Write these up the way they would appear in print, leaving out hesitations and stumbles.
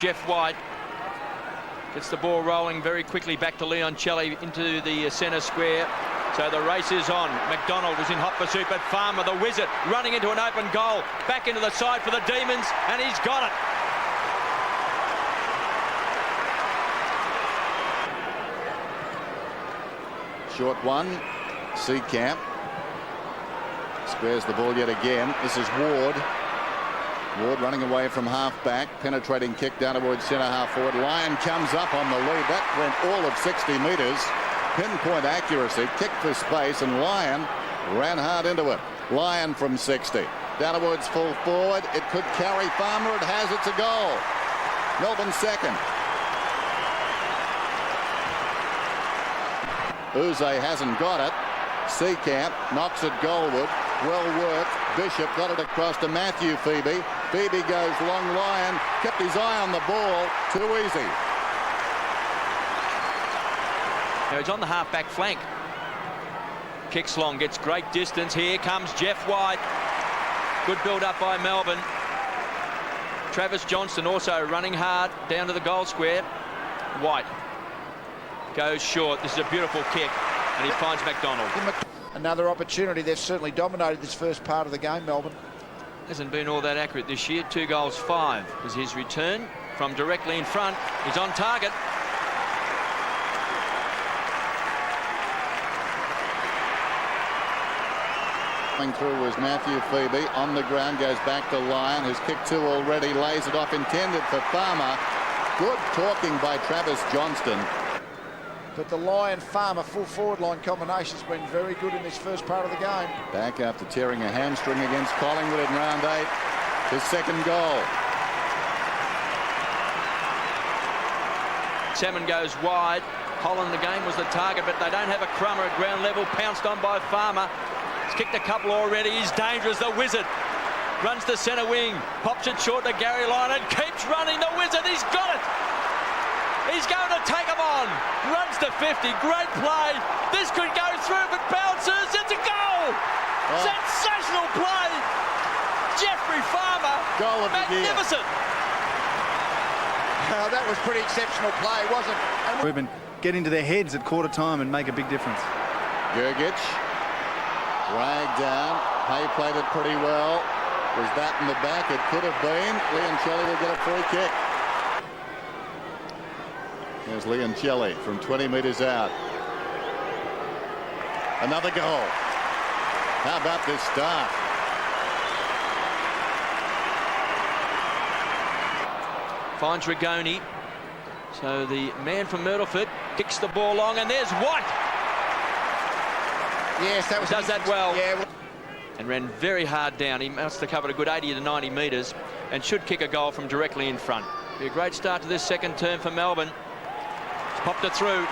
Jeff White gets the ball rolling very quickly back to Leoncelli into the centre square. So the race is on. McDonald was in hot pursuit, but Farmer, the wizard, running into an open goal. Back into the side for the Demons, and he's got it. Short one. Seacamp squares the ball yet again. This is Ward. Ward running away from half-back. Penetrating kick down towards centre-half forward. Lyon comes up on the lead. That went all of 60 metres. Pinpoint accuracy. Kick for space, and Lyon ran hard into it. Lyon from 60. Down towards full forward. It could carry Farmer. It has. It's a goal. Melbourne second. Uze hasn't got it. Seacamp knocks it goalward. Well worked. Bishop got it across to Matthew Febey. Febey goes long. Lyon kept his eye on the ball. Too easy. Now he's on the half-back flank. Kicks long, gets great distance. Here comes Jeff White. Good build-up by Melbourne. Travis Johnston also running hard down to the goal square. White goes short. This is a beautiful kick, and he finds McDonald. Another opportunity. They've certainly dominated this first part of the game, Melbourne. Hasn't been all that accurate this year. 2 goals, 5 is his return from directly in front. He's on target. Coming through was Matthew Febey. On the ground, goes back to Lyon, who's kicked 2 already. Lays it off, intended for Farmer. Good talking by Travis Johnston. But the Lyon-Farmer full forward line combination has been very good in this first part of the game. Back after tearing a hamstring against Collingwood in round 8. His second goal. Salmon goes wide. Holland, the game was the target, but they don't have a crummer at ground level. Pounced on by Farmer. He's kicked a couple already. He's dangerous. The wizard runs to centre wing. Pops it short to Garry Lyon and keeps running. The wizard, he's got it. He's going to take him on. Runs to 50. Great play. This could go through, but bounces. It's a goal. Oh. Sensational play. Jeffrey Farmer. Goal of magnificent. Well, that was pretty exceptional play, wasn't it? Ruben, get into their heads at quarter time and make a big difference. Gergic dragged down. Hay played it pretty well. Was that in the back? It could have been. Leoncelli will get a free kick. There's Leoncelli from 20 metres out. Another goal. How about this start? Finds Rigoni. So the man from Myrtleford kicks the ball long, and there's White. Yes, that was does that well. Yeah. And ran very hard down. He must have covered a good 80 to 90 metres and should kick a goal from directly in front. Be a great start to this second term for Melbourne. Popped it through.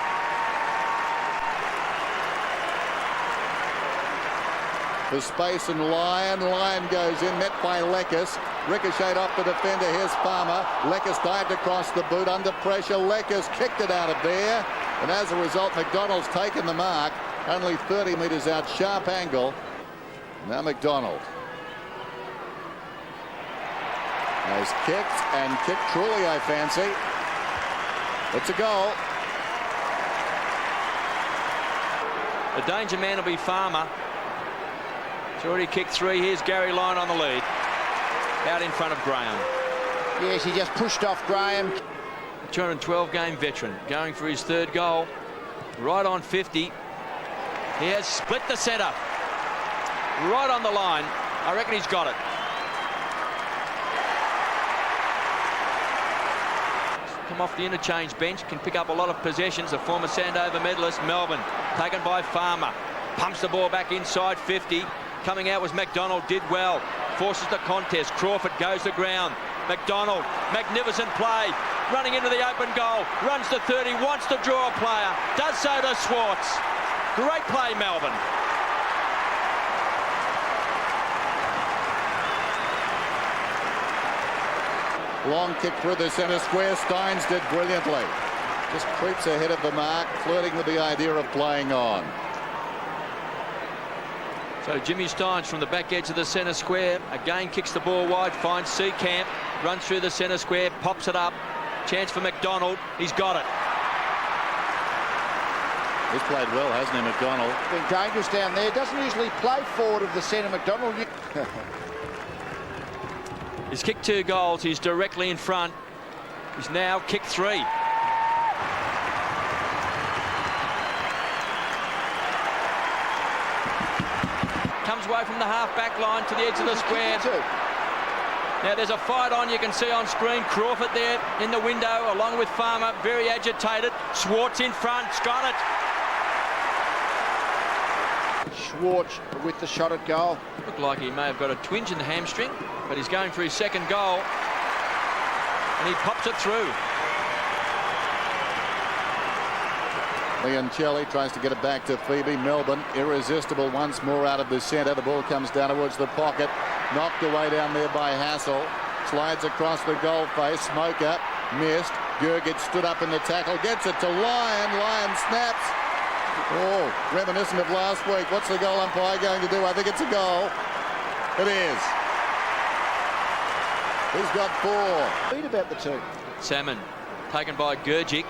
For space and Lyon. Lyon goes in, net by Leckis. Ricocheted off the defender. Here's Farmer. Leckis dived across the boot under pressure. Leckis kicked it out of there. And as a result, McDonald's taken the mark. Only 30 metres out, sharp angle. Now McDonald has kicked, and kicked truly, I fancy. It's a goal. The danger man will be Farmer. He's already kicked 3. Here's Garry Lyon on the lead. Out in front of Graham. Yes, he just pushed off Graham. 212-game veteran going for his 3rd goal. Right on 50. He has split the centre. Right on the line. I reckon he's got it. Come off the interchange bench, can pick up a lot of possessions. The former Sandover medalist, Melbourne, taken by Farmer. Pumps the ball back inside 50. Coming out was McDonald, did well. Forces the contest. Crawford goes to ground. McDonald, magnificent play. Running into the open goal. Runs to 30, wants to draw a player. Does so to Schwarz. Great play, Melbourne. Long kick through the centre square. Steins did brilliantly. Just creeps ahead of the mark, flirting with the idea of playing on. So Jimmy Steins from the back edge of the centre square again kicks the ball wide, finds Seacamp, runs through the centre square, pops it up, Chance for McDonald. He's got it. He's played well, hasn't he, McDonald? Been dangerous down there. Doesn't usually play forward of the centre, McDonald. He's kicked 2 goals. He's directly in front. He's now kicked 3. Comes away from the half-back line to the edge of the square. Now there's a fight on, you can see on screen. Crawford there in the window along with Farmer, very agitated. Schwarz in front, got it. Schwarz with the shot at goal. Looked like he may have got a twinge in the hamstring, but he's going for his second goal. And he pops it through. Leoncelli tries to get it back to Febey. Melbourne irresistible once more out of the centre. The ball comes down towards the pocket. Knocked away down there by Hassel. Slides across the goal face. Smoker missed. Gergich stood up in the tackle. Gets it to Lyon. Lyon snaps. Oh, reminiscent of last week. What's the goal umpire going to do? I think it's a goal. It is. He's got 4. Read about the 2. Salmon taken by Gergich.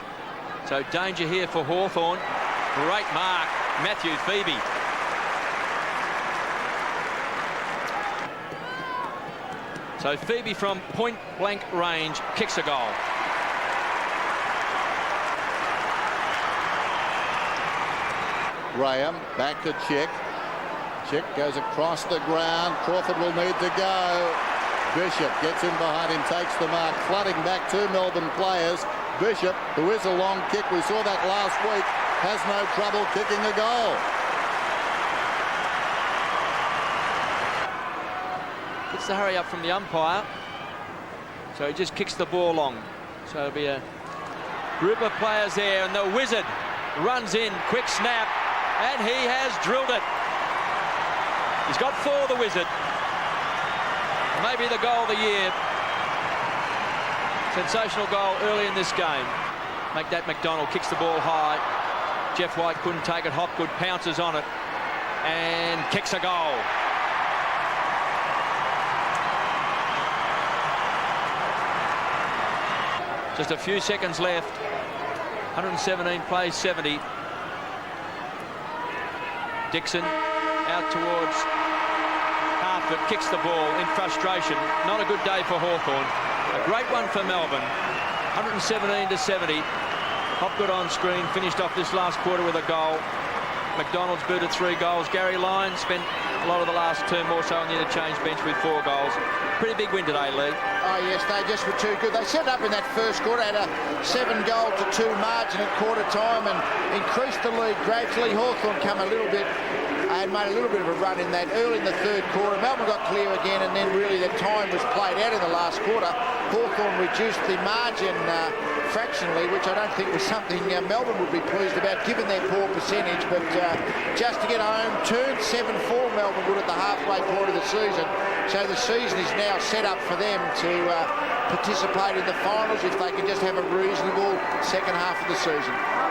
So danger here for Hawthorn. Great mark, Matthew Febey. So Febey from point-blank range kicks a goal. Graham back to Chick. Chick goes across the ground. Crawford will need to go. Bishop gets in behind him, takes the mark, flooding back 2 Melbourne players. Bishop, who is a long kick, we saw that last week, has no trouble kicking a goal. Gets the hurry up from the umpire. So he just kicks the ball long. So it'll be a group of players there, and the Wizard runs in, quick snap, and he has drilled it. He's got 4, the Wizard. Maybe the goal of the year. Sensational goal early in this game. Make that McDonald, kicks the ball high. Jeff White couldn't take it. Hopgood pounces on it and kicks a goal. Just a few seconds left. 117 plays 70. Dixon out towards Hartford, kicks the ball in frustration. Not a good day for Hawthorn. A great one for Melbourne. 117 to 70. Hopgood on screen, finished off this last quarter with a goal. McDonald's booted 3 goals. Garry Lyon spent a lot of the last term more so on the interchange bench with 4 goals. Pretty big win today, Lee. Oh yes, they just were too good. They set up in that first quarter, had a 7-goal to 2 margin at quarter time and increased the lead gradually. Hawthorn come a little bit and made a little bit of a run in that early in the third quarter. Melbourne got clear again, and then really the time was played out in the last quarter. Hawthorn reduced the margin fractionally, which I don't think was something Melbourne would be pleased about given their poor percentage, but just to get home, turned 7-4 Melbourne would at the halfway point of the season. So the season is now set up for them to participate in the finals if they can just have a reasonable second half of the season.